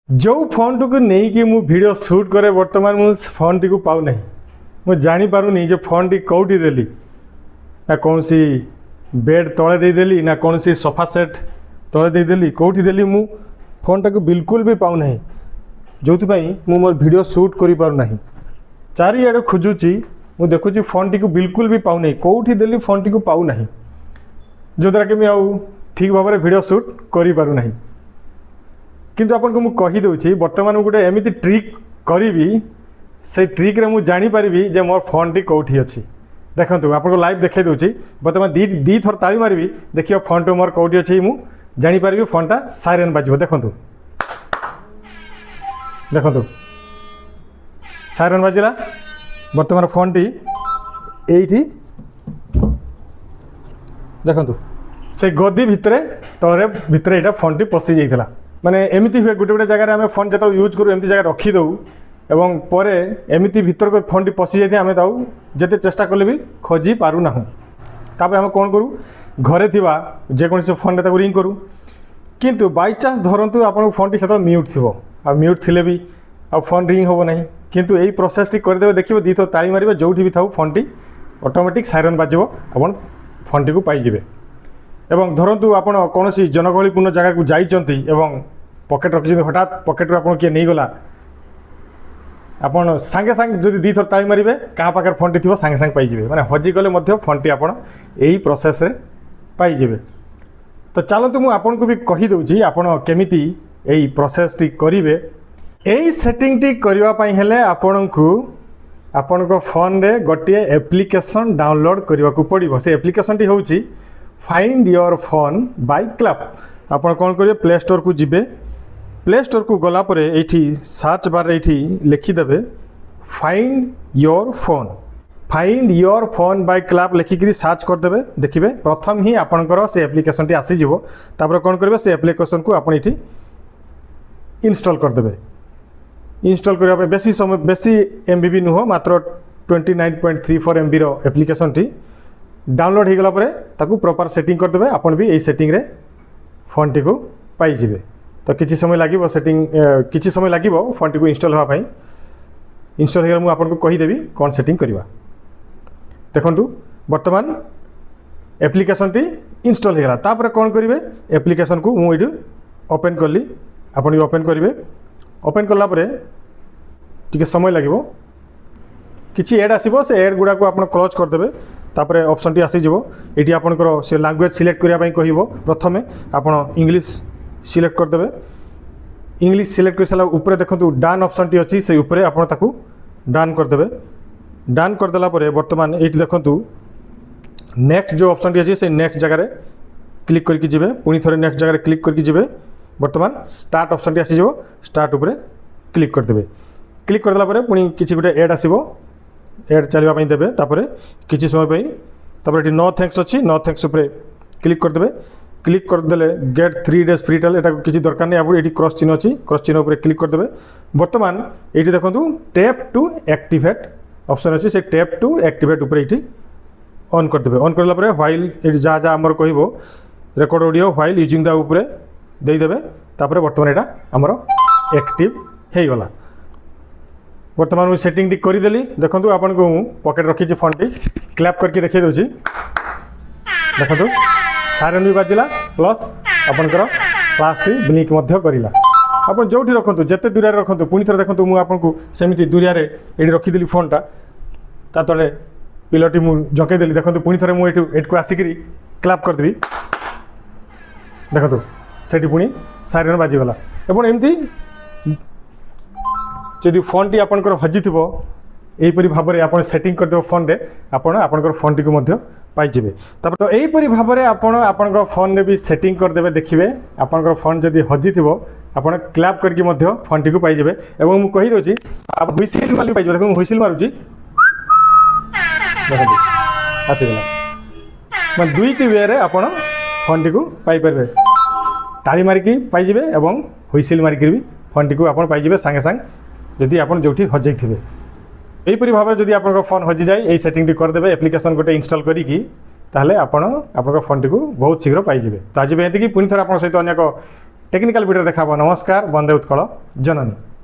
जो फोन को नहीं कि मु वीडियो शूट करे वर्तमान मु फोन टी को पाऊ नहीं मु जानी पारुनी जे फोन टी कौटी देली ना कौन सी बेड तले दे देली ना कौन सी सोफा सेट तले दे देली कौटी देली मु फोन टा को बिल्कुल भी पाऊ नहीं जो मु मोर वीडियो शूट करि पारु नहीं चारिआडे खोजुची मु देखुची फोन टी को बिल्कुल भी पाऊ नहीं कौटी देली फोन टी को पाऊ नहीं जो द्वारा कि मैं आउ ठीक भाव में वीडियो शूट करि पारु नहीं किंतु आपन को मु कहि दउची वर्तमान गोटे एमिति ट्रिक करी से ट्रिक रे मु जानी पारिबी जे मोर फोन टी कौटी अछि देखंतु आपन को लाइव देखाई दउची वर्तमान दी थर ताली मारिबी देखियो फोन टी मोर कौटी अछि मु जानी पारिबी फोन टा साइरन बाजिबो देखंतु देखंतु साइरन बाजिला वर्तमान फोन टी एठी देखंतु से गद्दी भितरे तरे भितरे एटा फोन टी पसि जाइथिला माने एमिति हुए गोटे गोटे जगह आम फोन जो यूज करूँ एमती जगह रखीदे एवं परे एमिति भीतर को फोन टी पशि जाए आम ताऊ जिते चेष्टा कले भी खोजी पारूना तापर आम कौन करूँ घरे थिबा जेकोसी फोन रे रिंग करूँ किंतु बाई चान्स धरतु आप फोन टी से म्यूट थी आ म्यूट थिले भी आ फोन रिंग हो ना किंतु यही प्रोसेस टी करदे देखिए दी थर ताली मारे जो भी था फोन टी ऑटोमेटिक साइरन बाजिबो अपन फोन टी को पाइबे एवं धरतु आप कौन जनगहलीपूर्ण जगह को जाइंट एवं पकेट रखी हठात पकेट आप किए नहीं गला आपड़ सांगे सांगे जो दी थर ताली मारे क्या पाखे फोन टी थी सांगे सांगे पाइबे मैंने हजिगले फोन टी आपड़ यही प्रोसेस पाइबे तो चलतु मुझे आपन को भी कहीदे आपड़ केमिति यही प्रोसेस टी करेंगे यही सेटिंग टी करने हेले आपण को आपण को फोन रे गोटे एप्लिकेशन डाउनलोड करने को पड़ो से एप्लिकेशन टी हूँ find your phone by clap आपण कौन करेंगे प्ले स्टोर को जिबे प्ले स्टोर को गलापर ये सर्च बार ये लिखिदेवे find your phone by clap लिखिकी सर्च करदे देखिए प्रथम ही आपणकर से एप्लिकेशन टी आसीज तापर कौन करेंगे से एप्लिकेशन को आप इंस्टॉल करदे इंस्टॉल करने बेसी समय बेसी एमबी भी नुह मात्र 29.34 MB रो एप्लिकेशन टी डाउनलोड हो गला ताकू प्रॉपर सेटिंग करदे आपन भी यही सेटिंग रे फोन टी को पाइबे तो किसी समय लगे सेटिंग किसी समय लगे फोन टी को इंस्टॉल होगापाई इंस्टॉल हो गला आपको कहीदेवी कौन सेटिंग करवा देखंतु वर्तमान एप्लिकेशन टी इंस्टॉल हो गला तापर कौन करेंगे एप्लिकेशन को मुझे ओपन कली आपन भी ओपन करेंगे ओपन कलापर टी समय लगे किसी एड आसो से एड गुड़ा को आप क्लोज करदे तापर ऑप्शन टी आसीज ये आपंकर से लैंग्वेज सिलेक्ट करने कह प्रथमे आप इंग्लिश सिलेक्ट करदे इंग्लिश सिलेक्ट कर सारा ऊपर देखो डान ऑप्शन टी अच्छी से ऊपर आप डान करदे डान करदेला वर्तमान ये देखो नेक्स्ट जो ऑप्शन टी अच्छी से नेक्स्ट जगह क्लिक करके जी पुणी थे नेक्स्ट जगह क्लिक करके जी वर्तमान स्टार्ट ऑप्शन टी आसीज स्टार्ट उपर क्लिक करदे क्लिक करदेला पुणी किसी गोटे एड आसो एड चलवाई देवे तापर किसी समय तापर ये नो थैंक्स अच्छी नो थैंक्स उपर क्लिक करदे क्लिक करदे गेट 3 days फ्री ट्रायल यहाँ किसी दरकार नहीं आप ये क्रॉस चिन्ह अच्छी क्रॉस चिन्ह उपर क्लिक करदे वर्तमान ये देखो टैप टू एक्टिवेट ऑप्शन अच्छी से टैप टू एक्टिवेट उपर ये ऑन करदे ऑन करला व्हाइल जहाँ जहाँ आमर कह record audio while using the उपर देदेवे तापर वर्तमान यहाँ आमर एक्टिव हो गला वर्तमान मुझे सेटिंग टी करदेली देखो आपन को पकेट रखी फोन टी क्लैप करके देखिए दूसरी देखो साइरन भी बाजिला प्लस आपनकर फ्लैश टी ब्लिंक करला आप जो रखु जिते दूर रखु पुणी थे देखो मुझे आपको सेमती दूरिया ये रखीदी फोनटा ता तले पिलटी मुझे जकेदेली देखो पुणी थे मुझे को आसिक क्लैप करदेवी देखो से पुणी साइरन बाजिगला एवं एमती जदि फोन टी आपंकर हजि थो यहीपरी भाव में आप सेटिंग करदे फोन रे आपंकर फोन टी को पाइबे तब तो यहीपरी भाव में आपंकर फोन रे भी सेटिंग करदे देखिए आपंकर फोन जदि हजि थो आप क्लैप करके फोन टी को पाइबे एवं मुझे कहीदे आप हुइसिल वाली पाइबे देखो हुइसिल मारुची आसीगला मैं दुईटी वे रे आप फोन टी को पाइपर ताली मारिकी पाइबे एवं हुइसिल मारिक भी फोन टी को आप पाइबे सांगे सांगे जदि आप जो हजई थे यहीपरी भाव में जब आप फोन हजि जाए यही सेटिंग टी करदे एप्लिकेशन गोटे इंस्टॉल करी ताहले आप फोन टी को बहुत शीघ्र पाइबे तो आज भी पुणी थे आप सहित अनेक टेक्निकल वीडियो देखा। नमस्कार। वंदे उत्कल जननी।